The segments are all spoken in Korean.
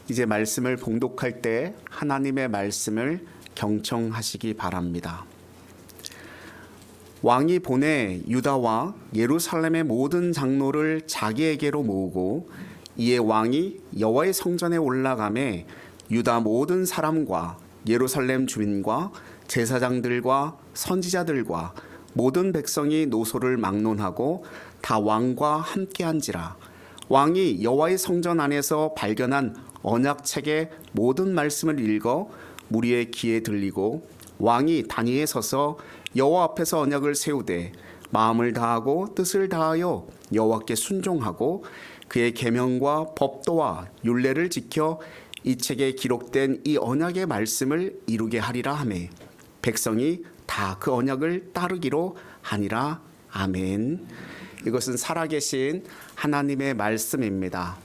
이제 말씀을 봉독할 때 하나님의 말씀을 경청하시기 바랍니다. 왕이 보내 유다와 예루살렘의 모든 장로를 자기에게로 모으고 이에 왕이 여호와의 성전에 올라가매 유다 모든 사람과 예루살렘 주민과 제사장들과 선지자들과 모든 백성이 노소를 막론하고 다 왕과 함께한지라. 왕이 여호와의 성전 안에서 발견한 언약책의 모든 말씀을 읽어 무리의 귀에 들리고 왕이 단위에 서서 여호와 앞에서 언약을 세우되 마음을 다하고 뜻을 다하여 여호와께 순종하고 그의 계명과 법도와 율례를 지켜 이 책에 기록된 이 언약의 말씀을 이루게 하리라 하매 백성이 다 그 언약을 따르기로 하니라. 아멘. 이것은 살아계신 하나님의 말씀입니다.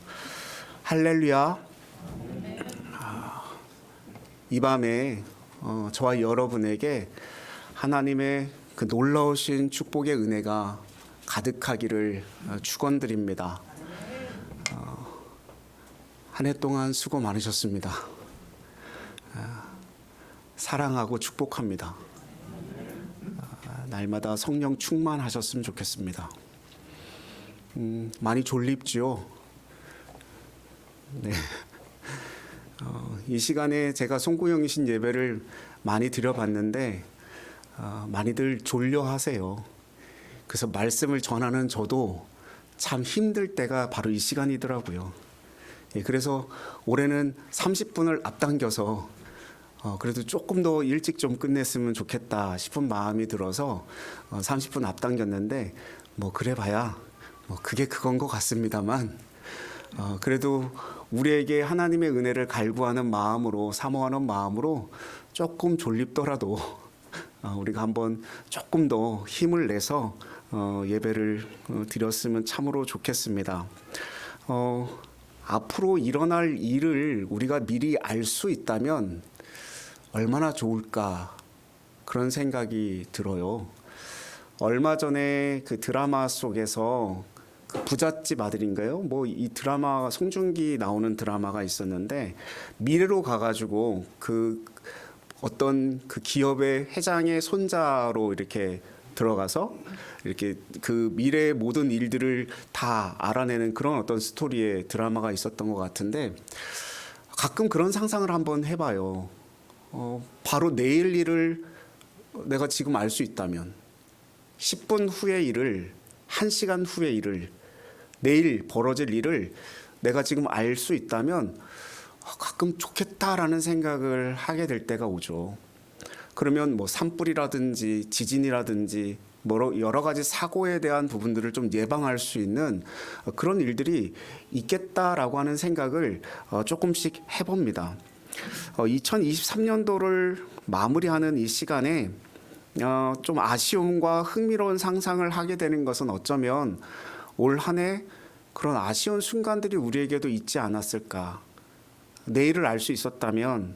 할렐루야. 이 밤에 저와 여러분에게 하나님의 그 놀라우신 축복의 은혜가 가득하기를 축원드립니다. 한 해 동안 수고 많으셨습니다. 사랑하고 축복합니다. 날마다 성령 충만하셨으면 좋겠습니다. 많이 졸립지요? 네. 이 시간에 제가 송구영이신 예배를 많이 드려봤는데 많이들 졸려하세요. 그래서 말씀을 전하는 저도 참 힘들 때가 바로 이 시간이더라고요. 그래서 올해는 30분을 앞당겨서 그래도 조금 더 일찍 좀 끝냈으면 좋겠다 싶은 마음이 들어서 30분 앞당겼는데 뭐 그래봐야 그게 그건 것 같습니다만 그래도 우리에게 하나님의 은혜를 갈구하는 마음으로 사모하는 마음으로 조금 졸립더라도 우리가 한번 조금 더 힘을 내서 예배를 드렸으면 참으로 좋겠습니다. 앞으로 일어날 일을 우리가 미리 알 수 있다면 얼마나 좋을까 그런 생각이 들어요. 얼마 전에 그 드라마 속에서 그 부잣집 아들인가요? 뭐 이 드라마 송중기 나오는 드라마가 있었는데 미래로 가가지고 그 어떤 그 기업의 회장의 손자로 이렇게 들어가서 이렇게 그 미래의 모든 일들을 다 알아내는 그런 어떤 스토리의 드라마가 있었던 것 같은데 가끔 그런 상상을 한번 해봐요. 바로 내일 일을 내가 지금 알 수 있다면 10분 후의 일을 1시간 후의 일을 내일 벌어질 일을 내가 지금 알 수 있다면 가끔 좋겠다라는 생각을 하게 될 때가 오죠. 그러면 뭐 산불이라든지 지진이라든지 여러 가지 사고에 대한 부분들을 좀 예방할 수 있는 그런 일들이 있겠다라고 하는 생각을 조금씩 해봅니다. 2023년도를 마무리하는 이 시간에 좀 아쉬움과 흥미로운 상상을 하게 되는 것은 어쩌면 올 한 해 그런 아쉬운 순간들이 우리에게도 있지 않았을까. 내일을 알 수 있었다면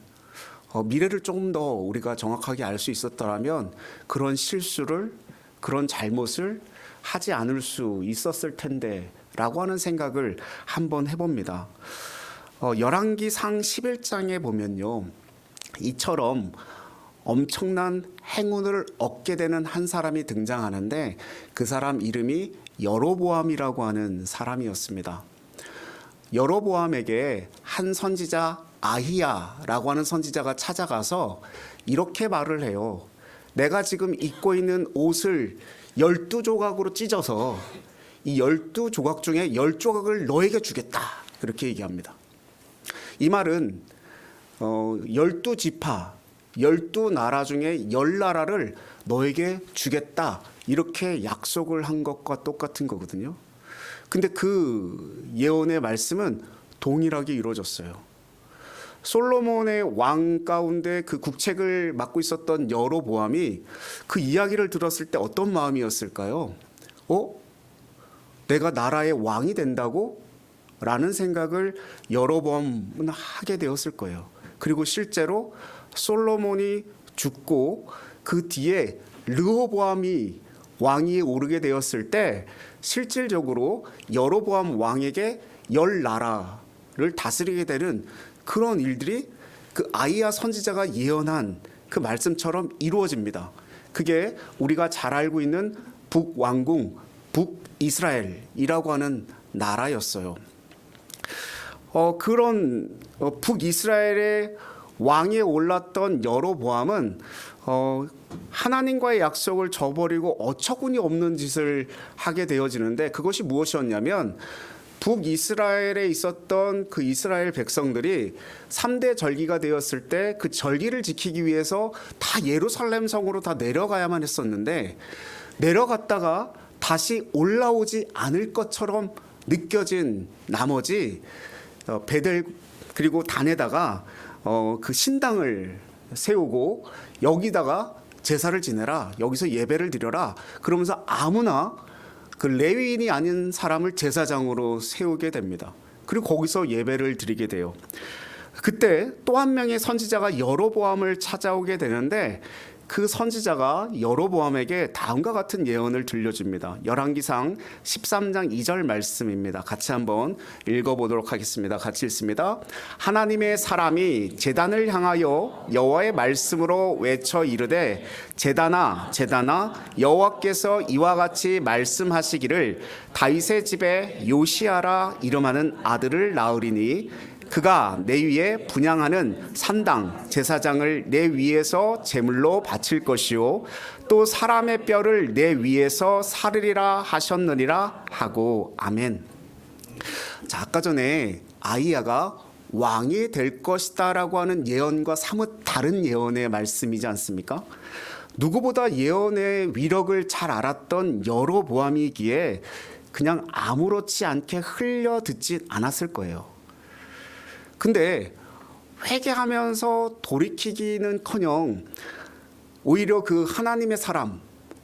미래를 조금 더 우리가 정확하게 알 수 있었더라면 그런 실수를 그런 잘못을 하지 않을 수 있었을 텐데 라고 하는 생각을 한번 해봅니다. 열왕기상 11장에 보면요, 이처럼 엄청난 행운을 얻게 되는 한 사람이 등장하는데 그 사람 이름이 여로보암이라고 하는 사람이었습니다. 여로보암에게 한 선지자 아히야라고 하는 선지자가 찾아가서 이렇게 말을 해요. 내가 지금 입고 있는 옷을 12조각으로 찢어서 이 12조각 중에 10조각을 너에게 주겠다. 그렇게 얘기합니다. 이 말은 12지파 12나라 중에 10나라를 너에게 주겠다. 이렇게 약속을 한 것과 똑같은 거거든요. 근데 그 예언의 말씀은 동일하게 이루어졌어요. 솔로몬의 왕 가운데 그 국책을 맡고 있었던 여로보암이 그 이야기를 들었을 때 어떤 마음이었을까요? 내가 나라의 왕이 된다고? 라는 생각을 여로보암은 하게 되었을 거예요. 그리고 실제로 솔로몬이 죽고 그 뒤에 르호보암이 왕위에 오르게 되었을 때 실질적으로 여로보암 왕에게 10나라를 다스리게 되는 그런 일들이 그 아이야 선지자가 예언한 그 말씀처럼 이루어집니다. 그게 우리가 잘 알고 있는 북왕궁, 북이스라엘이라고 하는 나라였어요. 그런 북이스라엘의 왕위에 올랐던 여로보암은 하나님과의 약속을 저버리고 어처구니 없는 짓을 하게 되어지는데, 그것이 무엇이었냐면 북이스라엘에 있었던 그 이스라엘 백성들이 3대 절기가 되었을 때 그 절기를 지키기 위해서 다 예루살렘 성으로 다 내려가야만 했었는데, 내려갔다가 다시 올라오지 않을 것처럼 느껴진 나머지 베델 그리고 단에다가 그 신당을 세우고 여기다가 제사를 지내라, 여기서 예배를 드려라, 그러면서 아무나 그 레위인이 아닌 사람을 제사장으로 세우게 됩니다. 그리고 거기서 예배를 드리게 돼요. 그때 또 한 명의 선지자가 여로보암을 찾아오게 되는데, 그 선지자가 여로보암에게 다음과 같은 예언을 들려줍니다. 열왕기상 13장 2절 말씀입니다. 같이 한번 읽어보도록 하겠습니다. 같이 읽습니다. 하나님의 사람이 제단을 향하여 여호와의 말씀으로 외쳐 이르되, 제단아 제단아, 여호와께서 이와 같이 말씀하시기를 다윗의 집에 요시아라 이름하는 아들을 낳으리니 그가 내 위에 분향하는 산당 제사장을 내 위에서 제물로 바칠 것이요 또 사람의 뼈를 내 위에서 사르리라 하셨느니라 하고. 아멘. 자, 아까 전에 아이야가 왕이 될 것이다라고 하는 예언과 사뭇 다른 예언의 말씀이지 않습니까? 누구보다 예언의 위력을 잘 알았던 여로보암이기에 그냥 아무렇지 않게 흘려 듣지 않았을 거예요. 근데 회개하면서 돌이키기는커녕 오히려 그 하나님의 사람,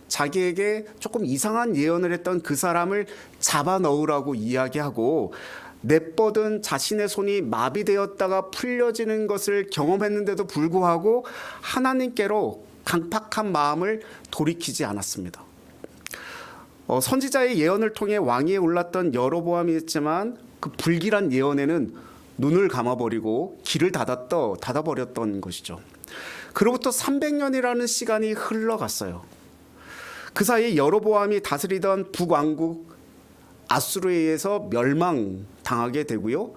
자기에게 조금 이상한 예언을 했던 그 사람을 잡아 넣으라고 이야기하고, 내뻗은 자신의 손이 마비되었다가 풀려지는 것을 경험했는데도 불구하고 하나님께로 강팍한 마음을 돌이키지 않았습니다. 선지자의 예언을 통해 왕위에 올랐던 여로보암이 있지만 그 불길한 예언에는 눈을 감아버리고 길을 닫아버렸던 것이죠. 그로부터 300년이라는 시간이 흘러갔어요. 그 사이 여로보암이 다스리던 북왕국 아수르에 의해서 멸망당하게 되고요.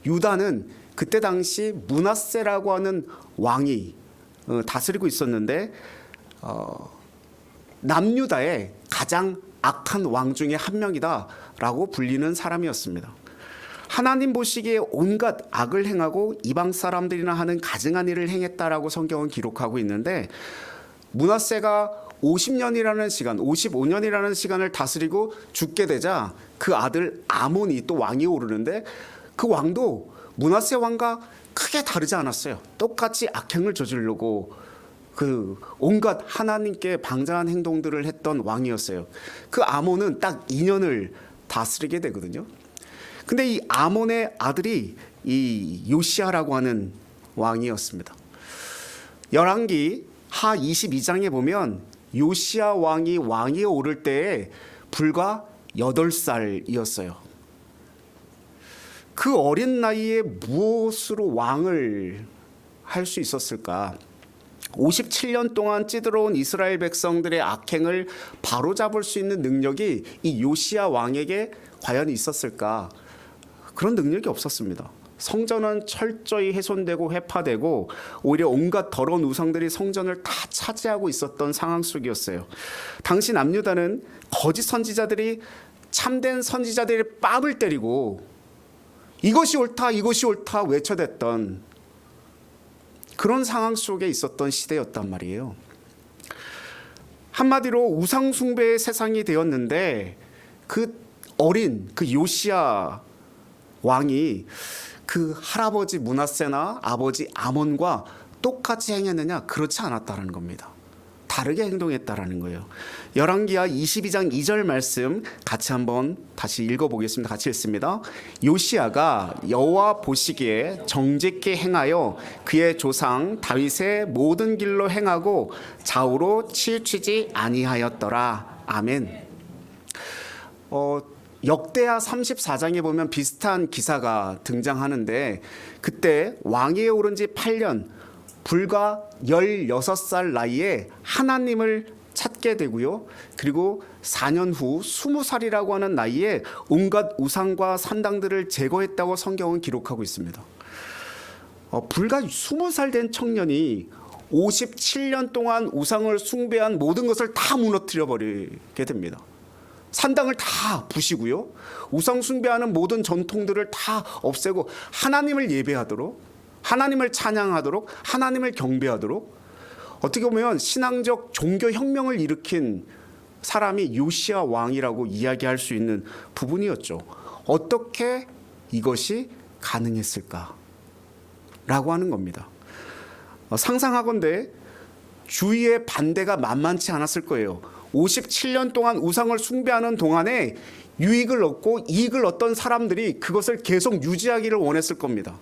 유다는 그때 당시 므낫세라고 하는 왕이 다스리고 있었는데, 남유다의 가장 악한 왕 중에 한 명이다라고 불리는 사람이었습니다. 하나님 보시기에 온갖 악을 행하고 이방 사람들이나 하는 가증한 일을 행했다라고 성경은 기록하고 있는데, 므낫세가 50년이라는 시간, 55년이라는 시간을 다스리고 죽게 되자 그 아들 아몬이 또 왕이 오르는데, 그 왕도 므낫세 왕과 크게 다르지 않았어요. 똑같이 악행을 저지르고 그 온갖 하나님께 방장한 행동들을 했던 왕이었어요. 그 아몬은 딱 2년을 다스리게 되거든요. 근데 이 아몬의 아들이 이 요시아라고 하는 왕이었습니다. 열왕기 하 22장에 보면 요시아 왕이 왕위에 오를 때에 불과 8살이었어요. 그 어린 나이에 무엇으로 왕을 할 수 있었을까? 57년 동안 찌들어온 이스라엘 백성들의 악행을 바로잡을 수 있는 능력이 이 요시아 왕에게 과연 있었을까? 그런 능력이 없었습니다. 성전은 철저히 훼손되고 회파되고 오히려 온갖 더러운 우상들이 성전을 다 차지하고 있었던 상황 속이었어요. 당시 남유다는 거짓 선지자들이 참된 선지자들의 뺨을 때리고 이것이 옳다, 이것이 옳다 외쳐댔던 그런 상황 속에 있었던 시대였단 말이에요. 한마디로 우상 숭배의 세상이 되었는데, 그 어린 그 요시아 왕이 그 할아버지 므낫세나 아버지 아몬과 똑같이 행했느냐? 그렇지 않았다는 겁니다. 다르게 행동했다라는 거예요. 열왕기하 22장 2절 말씀 같이 한번 다시 읽어보겠습니다. 같이 읽습니다. 요시아가 여호와 보시기에 정직히 행하여 그의 조상 다윗의 모든 길로 행하고 좌우로 치우치지 아니하였더라. 아멘. 역대하 34장에 보면 비슷한 기사가 등장하는데 그때 왕위에 오른 지 8년 불과 16살 나이에 하나님을 찾게 되고요. 그리고 4년 후 20살이라고 하는 나이에 온갖 우상과 산당들을 제거했다고 성경은 기록하고 있습니다. 불과 20살 된 청년이 57년 동안 우상을 숭배한 모든 것을 다 무너뜨려 버리게 됩니다. 산당을 다 부시고요. 우상 숭배하는 모든 전통들을 다 없애고 하나님을 예배하도록, 하나님을 찬양하도록, 하나님을 경배하도록, 어떻게 보면 신앙적 종교 혁명을 일으킨 사람이 요시야 왕이라고 이야기할 수 있는 부분이었죠. 어떻게 이것이 가능했을까? 라고 하는 겁니다. 상상하건대 주위의 반대가 만만치 않았을 거예요. 57년 동안 우상을 숭배하는 동안에 유익을 얻고 이익을 얻던 사람들이 그것을 계속 유지하기를 원했을 겁니다.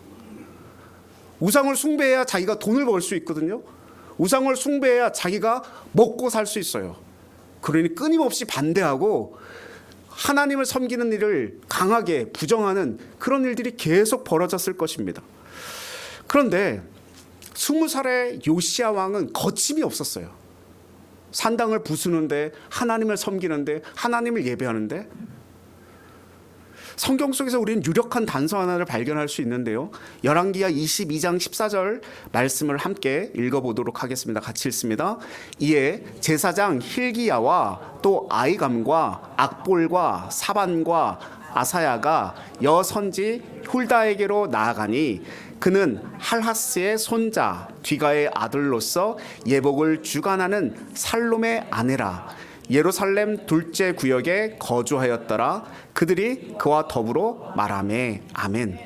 우상을 숭배해야 자기가 돈을 벌 수 있거든요. 우상을 숭배해야 자기가 먹고 살 수 있어요. 그러니 끊임없이 반대하고 하나님을 섬기는 일을 강하게 부정하는 그런 일들이 계속 벌어졌을 것입니다. 그런데 20살의 요시야 왕은 거침이 없었어요. 산당을 부수는데, 하나님을 섬기는데, 하나님을 예배하는데, 성경 속에서 우리는 유력한 단서 하나를 발견할 수 있는데요. 열왕기하 22장 14절 말씀을 함께 읽어보도록 하겠습니다. 같이 읽습니다. 이에 제사장 힐기야와 또 아이감과 악볼과 사반과 아사야가 여선지 훌다에게로 나아가니 그는 할하스의 손자 뒤가의 아들로서 예복을 주관하는 살롬의 아내라. 예루살렘 둘째 구역에 거주하였더라. 그들이 그와 더불어 말하매 아멘.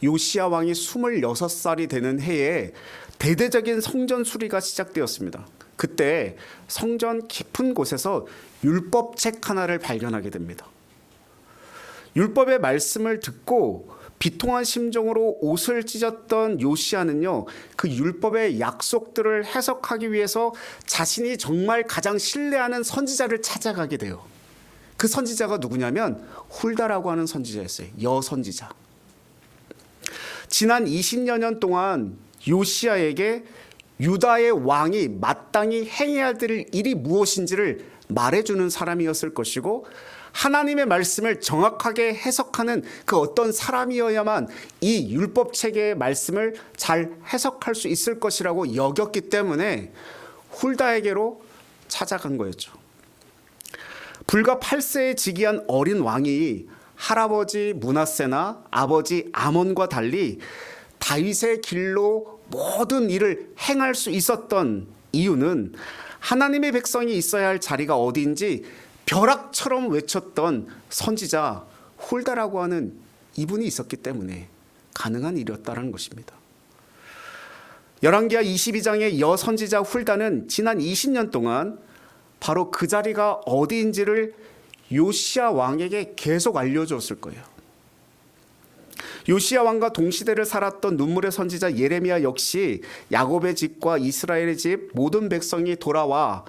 요시야 왕이 26살이 되는 해에 대대적인 성전 수리가 시작되었습니다. 그때 성전 깊은 곳에서 율법책 하나를 발견하게 됩니다. 율법의 말씀을 듣고 비통한 심정으로 옷을 찢었던 요시야는요, 그 율법의 약속들을 해석하기 위해서 자신이 정말 가장 신뢰하는 선지자를 찾아가게 돼요. 그 선지자가 누구냐면 훌다라고 하는 선지자였어요. 여선지자. 지난 20여 년 동안 요시야에게 유다의 왕이 마땅히 행해야 될 일이 무엇인지를 말해주는 사람이었을 것이고, 하나님의 말씀을 정확하게 해석하는 그 어떤 사람이어야만 이 율법체계의 말씀을 잘 해석할 수 있을 것이라고 여겼기 때문에 훌다에게로 찾아간 거였죠. 불과 8세에 즉위한 어린 왕이 할아버지 므낫세나 아버지 아몬과 달리 다윗의 길로 모든 일을 행할 수 있었던 이유는 하나님의 백성이 있어야 할 자리가 어디인지 벼락처럼 외쳤던 선지자 훌다라고 하는 이분이 있었기 때문에 가능한 일이었다는 것입니다. 열왕기하 22장의 여선지자 훌다는 지난 20년 동안 바로 그 자리가 어디인지를 요시야 왕에게 계속 알려줬을 거예요. 요시야 왕과 동시대를 살았던 눈물의 선지자 예레미야 역시 야곱의 집과 이스라엘의 집 모든 백성이 돌아와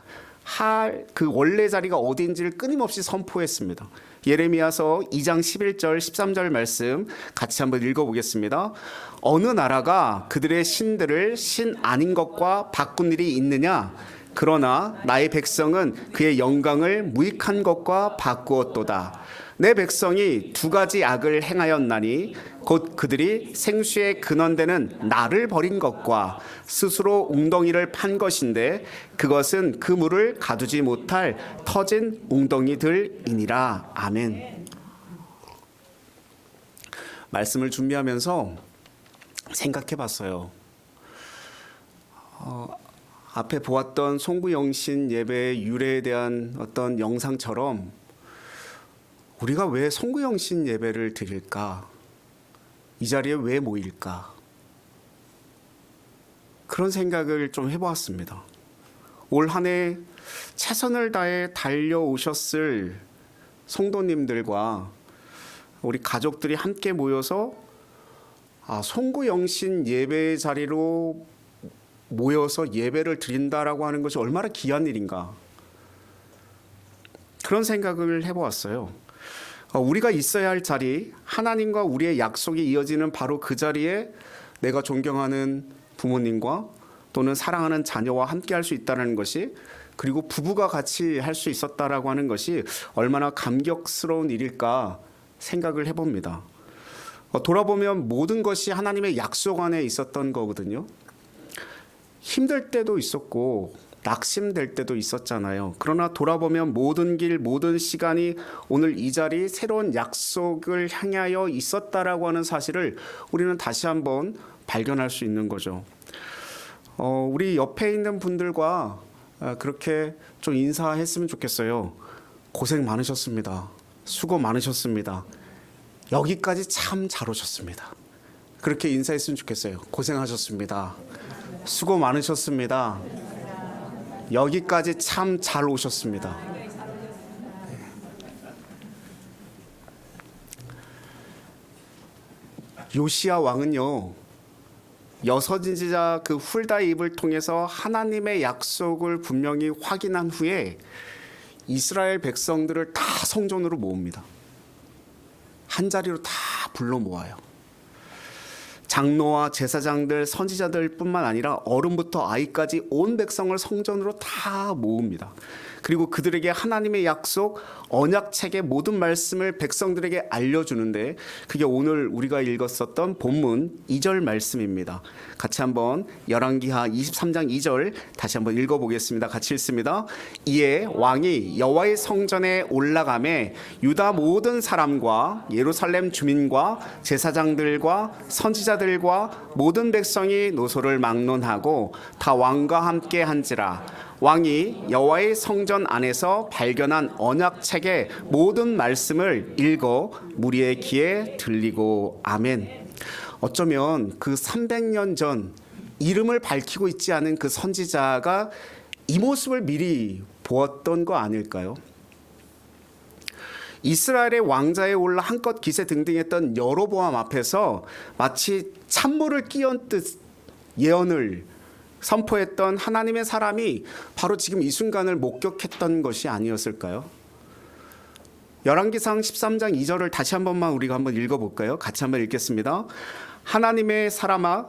그 원래 자리가 어디인지를 끊임없이 선포했습니다. 예레미야서 2장 11절 13절 말씀 같이 한번 읽어보겠습니다. 어느 나라가 그들의 신들을 신 아닌 것과 바꾼 일이 있느냐? 그러나 나의 백성은 그의 영광을 무익한 것과 바꾸었도다. 내 백성이 두 가지 악을 행하였나니 곧 그들이 생수의 근원되는 나를 버린 것과 스스로 웅덩이를 판 것인데 그것은 그 물을 가두지 못할 터진 웅덩이들이니라. 아멘. 말씀을 준비하면서 생각해 봤어요. 앞에 보았던 송구영신 예배의 유래에 대한 어떤 영상처럼 우리가 왜 송구영신 예배를 드릴까? 이 자리에 왜 모일까? 그런 생각을 좀 해보았습니다. 올 한 해 최선을 다해 달려오셨을 성도님들과 우리 가족들이 함께 모여서 송구영신 예배 자리로 모여서 예배를 드린다라고 하는 것이 얼마나 귀한 일인가, 그런 생각을 해보았어요. 우리가 있어야 할 자리, 하나님과 우리의 약속이 이어지는 바로 그 자리에 내가 존경하는 부모님과 또는 사랑하는 자녀와 함께 할 수 있다는 것이, 그리고 부부가 같이 할 수 있었다라고 하는 것이 얼마나 감격스러운 일일까 생각을 해봅니다. 돌아보면 모든 것이 하나님의 약속 안에 있었던 거거든요. 힘들 때도 있었고 낙심될 때도 있었잖아요. 그러나 돌아보면 모든 길, 모든 시간이 오늘 이 자리 새로운 약속을 향하여 있었다라고 하는 사실을 우리는 다시 한번 발견할 수 있는 거죠. 우리 옆에 있는 분들과 그렇게 좀 인사했으면 좋겠어요. 고생 많으셨습니다. 수고 많으셨습니다. 여기까지 참 잘 오셨습니다. 그렇게 인사했으면 좋겠어요. 고생하셨습니다. 수고 많으셨습니다. 여기까지 참 잘 오셨습니다. 요시야 왕은요, 여선지자 그 훌다의 입을 통해서 하나님의 약속을 분명히 확인한 후에 이스라엘 백성들을 다 성전으로 모읍니다. 한 자리로 다 불러 모아요. 장로와 제사장들, 선지자들 뿐만 아니라 어른부터 아이까지 온 백성을 성전으로 다 모읍니다. 그리고 그들에게 하나님의 약속, 언약책의 모든 말씀을 백성들에게 알려주는데, 그게 오늘 우리가 읽었었던 본문 2절 말씀입니다. 같이 한번 열왕기하 23장 2절 다시 한번 읽어보겠습니다. 같이 읽습니다. 이에 왕이 여호와의 성전에 올라가매 유다 모든 사람과 예루살렘 주민과 제사장들과 선지자들과 모든 백성이 노소를 막론하고 다 왕과 함께 한지라. 왕이 여호와의 성전 안에서 발견한 언약책의 모든 말씀을 읽어 무리의 귀에 들리고. 아멘. 어쩌면 그 300년 전 이름을 밝히고 있지 않은 그 선지자가 이 모습을 미리 보았던 거 아닐까요? 이스라엘의 왕자에 올라 한껏 기세등등했던 여로보암 앞에서 마치 찬물을 끼얹듯 예언을 선포했던 하나님의 사람이 바로 지금 이 순간을 목격했던 것이 아니었을까요? 열왕기상 13장 2절을 다시 한 번만 우리가 한번 읽어볼까요? 같이 한번 읽겠습니다. 하나님의 사람아,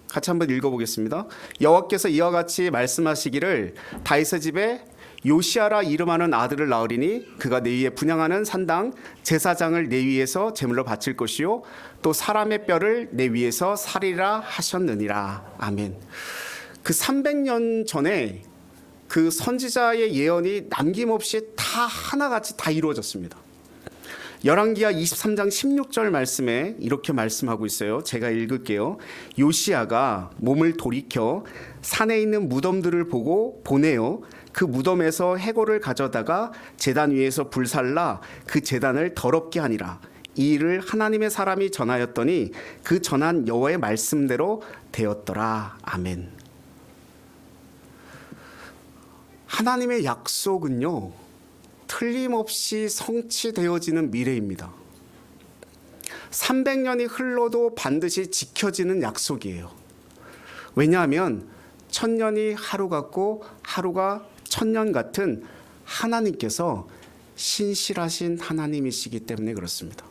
같이 한번 읽어보겠습니다. 여호와께서 이와 같이 말씀하시기를 다윗의 집에 요시아라 이름하는 아들을 낳으리니 그가 내 위에 분향하는 산당 제사장을 내 위에서 제물로 바칠 것이요 또 사람의 뼈를 내 위에서 살이라 하셨느니라. 아멘. 그 300년 전에 그 선지자의 예언이 남김없이 다 하나같이 다 이루어졌습니다. 열왕기하 23장 16절 말씀에 이렇게 말씀하고 있어요. 제가 읽을게요. 요시아가 몸을 돌이켜 산에 있는 무덤들을 보고 보내어 그 무덤에서 해골을 가져다가 제단 위에서 불살라 그 제단을 더럽게 하니라. 이 일을 하나님의 사람이 전하였더니 그 전한 여호와의 말씀대로 되었더라. 아멘. 하나님의 약속은요, 틀림없이 성취되어지는 미래입니다. 300년이 흘러도 반드시 지켜지는 약속이에요. 왜냐하면 천년이 하루 같고 하루가 천년 같은 하나님께서 신실하신 하나님이시기 때문에 그렇습니다.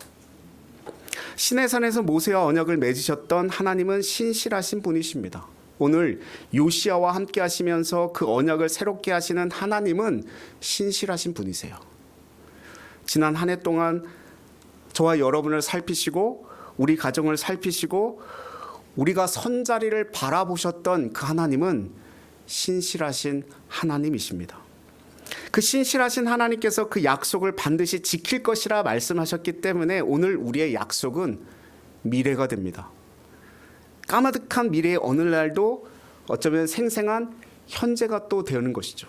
시내산에서 모세와 언약을 맺으셨던 하나님은 신실하신 분이십니다. 오늘 요시아와 함께 하시면서 그 언약을 새롭게 하시는 하나님은 신실하신 분이세요. 지난 한 해 동안 저와 여러분을 살피시고 우리 가정을 살피시고 우리가 선 자리를 바라보셨던 그 하나님은 신실하신 하나님이십니다. 그 신실하신 하나님께서 그 약속을 반드시 지킬 것이라 말씀하셨기 때문에 오늘 우리의 약속은 미래가 됩니다. 까마득한 미래의 어느 날도 어쩌면 생생한 현재가 또 되는 것이죠.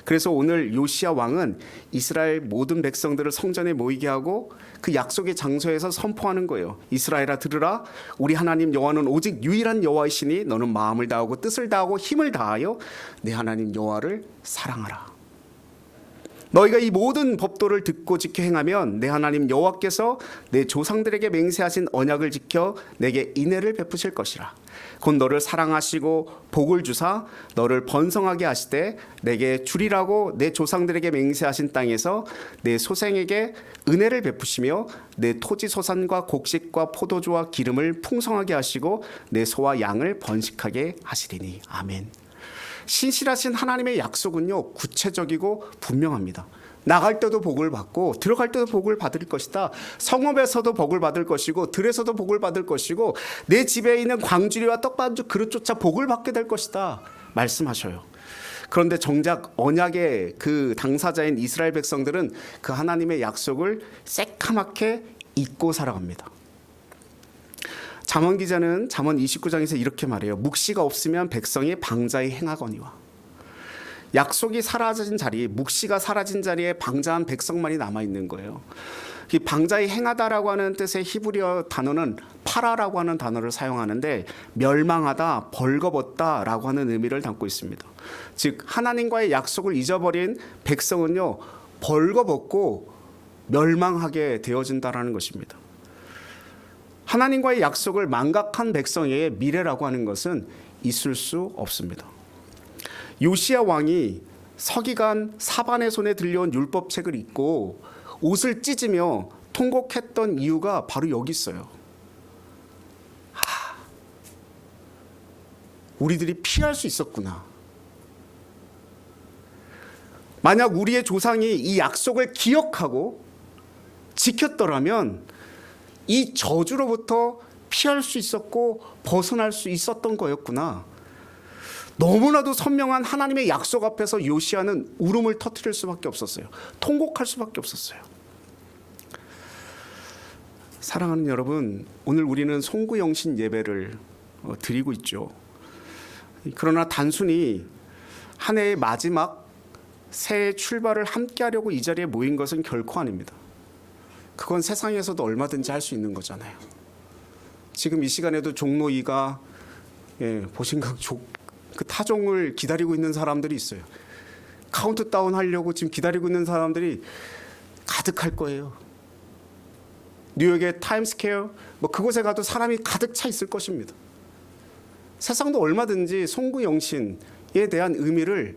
그래서 오늘 요시야 왕은 이스라엘 모든 백성들을 성전에 모이게 하고 그 약속의 장소에서 선포하는 거예요. 이스라엘아 들으라, 우리 하나님 여호와는 오직 유일한 여호와이시니 너는 마음을 다하고 뜻을 다하고 힘을 다하여 내 하나님 여호와를 사랑하라. 너희가 이 모든 법도를 듣고 지켜 행하면 내 하나님 여호와께서 내 조상들에게 맹세하신 언약을 지켜 내게 인애를 베푸실 것이라. 곧 너를 사랑하시고 복을 주사 너를 번성하게 하시되 내게 주리라고 내 조상들에게 맹세하신 땅에서 내 소생에게 은혜를 베푸시며 내 토지 소산과 곡식과 포도주와 기름을 풍성하게 하시고 내 소와 양을 번식하게 하시리니. 아멘. 신실하신 하나님의 약속은요, 구체적이고 분명합니다. 나갈 때도 복을 받고 들어갈 때도 복을 받을 것이다. 성읍에서도 복을 받을 것이고 들에서도 복을 받을 것이고 내 집에 있는 광주리와 떡반죽 그릇조차 복을 받게 될 것이다 말씀하셔요. 그런데 정작 언약의 그 당사자인 이스라엘 백성들은 그 하나님의 약속을 새카맣게 잊고 살아갑니다. 잠언 기자는 잠언 29장에서 이렇게 말해요. 묵시가 없으면 백성이 방자히 행하거니와. 약속이 사라진 자리, 묵시가 사라진 자리에 방자한 백성만이 남아있는 거예요. 이 방자히 행하다라고 하는 뜻의 히브리어 단어는 파라라고 하는 단어를 사용하는데 멸망하다, 벌거벗다라고 하는 의미를 담고 있습니다. 즉 하나님과의 약속을 잊어버린 백성은요, 벌거벗고 멸망하게 되어진다라는 것입니다. 하나님과의 약속을 망각한 백성의 미래라고 하는 것은 있을 수 없습니다. 요시야 왕이 서기관 사반의 손에 들려온 율법책을 읽고 옷을 찢으며 통곡했던 이유가 바로 여기 있어요. 우리들이 피할 수 있었구나. 만약 우리의 조상이 이 약속을 기억하고 지켰더라면 이 저주로부터 피할 수 있었고 벗어날 수 있었던 거였구나. 너무나도 선명한 하나님의 약속 앞에서 요시야는 울음을 터뜨릴 수밖에 없었어요. 통곡할 수밖에 없었어요. 사랑하는 여러분, 오늘 우리는 송구영신 예배를 드리고 있죠. 그러나 단순히 한 해의 마지막 새해 출발을 함께 하려고 이 자리에 모인 것은 결코 아닙니다. 그건 세상에서도 얼마든지 할 수 있는 거잖아요. 지금 이 시간에도 종로 2가 보신각 그 타종을 기다리고 있는 사람들이 있어요. 카운트다운 하려고 지금 기다리고 있는 사람들이 가득할 거예요. 뉴욕의 타임스퀘어 그곳에 가도 사람이 가득 차 있을 것입니다. 세상도 얼마든지 송구영신에 대한 의미를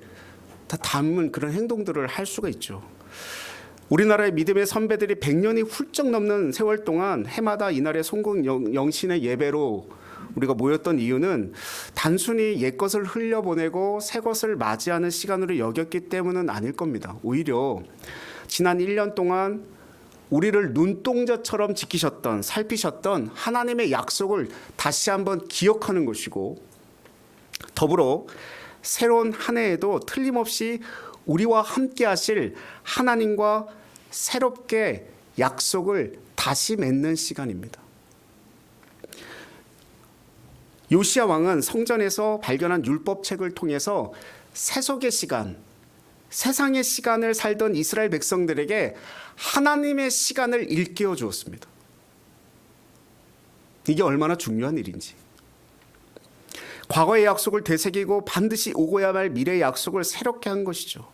다 담은 그런 행동들을 할 수가 있죠. 우리나라의 믿음의 선배들이 100년이 훌쩍 넘는 세월 동안 해마다 이날의 송구영신의 예배로 우리가 모였던 이유는 단순히 옛것을 흘려보내고 새것을 맞이하는 시간으로 여겼기 때문은 아닐 겁니다. 오히려 지난 1년 동안 우리를 눈동자처럼 지키셨던, 살피셨던 하나님의 약속을 다시 한번 기억하는 것이고, 더불어 새로운 한 해에도 틀림없이 우리와 함께 하실 하나님과 새롭게 약속을 다시 맺는 시간입니다. 요시야 왕은 성전에서 발견한 율법책을 통해서 세속의 시간, 세상의 시간을 살던 이스라엘 백성들에게 하나님의 시간을 일깨워 주었습니다. 이게 얼마나 중요한 일인지. 과거의 약속을 되새기고 반드시 오고야 말 미래의 약속을 새롭게 한 것이죠.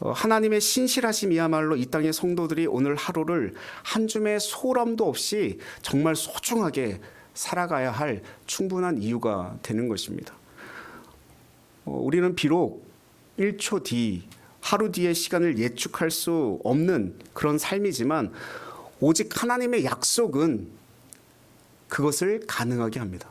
하나님의 신실하심이야말로 이 땅의 성도들이 오늘 하루를 한 줌의 소람도 없이 정말 소중하게 살아가야 할 충분한 이유가 되는 것입니다. 우리는 비록 1초 뒤, 하루 뒤의 시간을 예측할 수 없는 그런 삶이지만 오직 하나님의 약속은 그것을 가능하게 합니다.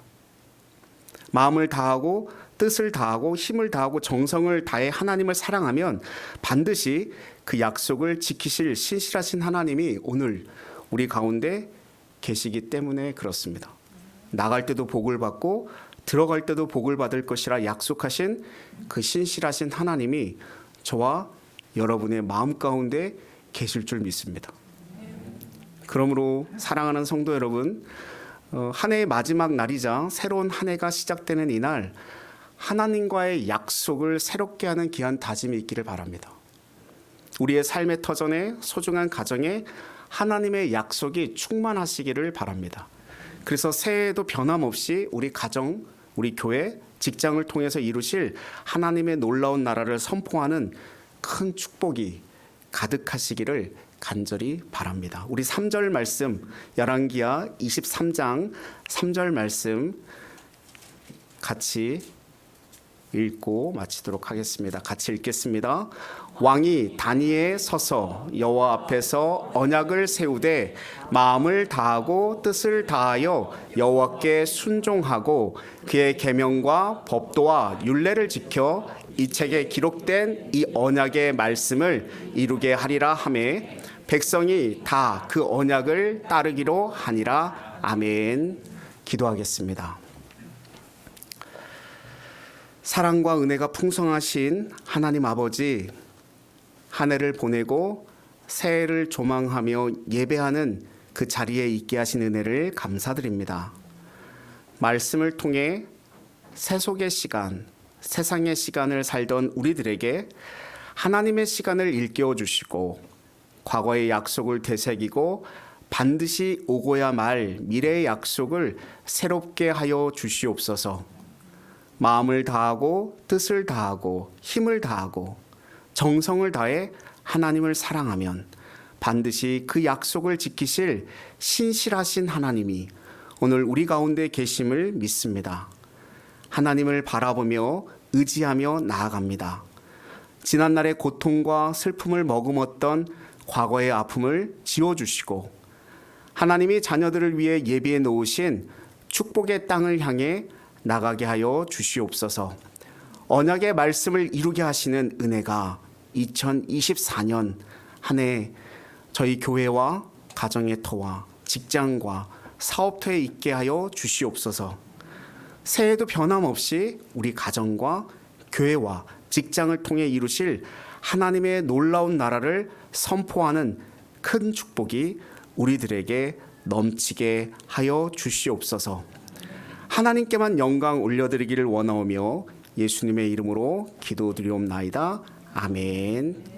마음을 다하고 뜻을 다하고 힘을 다하고 정성을 다해 하나님을 사랑하면 반드시 그 약속을 지키실 신실하신 하나님이 오늘 우리 가운데 계시기 때문에 그렇습니다. 나갈 때도 복을 받고 들어갈 때도 복을 받을 것이라 약속하신 그 신실하신 하나님이 저와 여러분의 마음 가운데 계실 줄 믿습니다. 그러므로 사랑하는 성도 여러분, 한 해의 마지막 날이자 새로운 한 해가 시작되는 이날 하나님과의 약속을 새롭게 하는 귀한 다짐이 있기를 바랍니다. 우리의 삶의 터전에 소중한 가정에 하나님의 약속이 충만하시기를 바랍니다. 그래서 새해에도 변함없이 우리 가정, 우리 교회, 직장을 통해서 이루실 하나님의 놀라운 나라를 선포하는 큰 축복이 가득하시기를 간절히 바랍니다. 우리 3절 말씀, 열왕기하 23장 3절 말씀 같이 읽고 마치도록 하겠습니다. 같이 읽겠습니다. 왕이 단위에 서서 여호와 앞에서 언약을 세우되 마음을 다하고 뜻을 다하여 여호와께 순종하고 그의 계명과 법도와 율례를 지켜 이 책에 기록된 이 언약의 말씀을 이루게 하리라 하매 백성이 다 그 언약을 따르기로 하니라. 아멘. 기도하겠습니다. 사랑과 은혜가 풍성하신 하나님 아버지, 한 해를 보내고 새해를 조망하며 예배하는 그 자리에 있게 하신 은혜를 감사드립니다. 말씀을 통해 세속의 시간, 세상의 시간을 살던 우리들에게 하나님의 시간을 일깨워 주시고 과거의 약속을 되새기고 반드시 오고야 말 미래의 약속을 새롭게 하여 주시옵소서. 마음을 다하고 뜻을 다하고 힘을 다하고 정성을 다해 하나님을 사랑하면 반드시 그 약속을 지키실 신실하신 하나님이 오늘 우리 가운데 계심을 믿습니다. 하나님을 바라보며 의지하며 나아갑니다. 지난날의 고통과 슬픔을 머금었던 과거의 아픔을 지워주시고 하나님이 자녀들을 위해 예비해 놓으신 축복의 땅을 향해 나가게 하여 주시옵소서. 언약의 말씀을 이루게 하시는 은혜가 2024년 한 해 저희 교회와 가정의 터와 직장과 사업터에 있게 하여 주시옵소서. 새해에도 변함없이 우리 가정과 교회와 직장을 통해 이루실 하나님의 놀라운 나라를 선포하는 큰 축복이 우리들에게 넘치게 하여 주시옵소서. 하나님께만 영광 올려드리기를 원하오며 예수님의 이름으로 기도드리옵나이다. 아멘.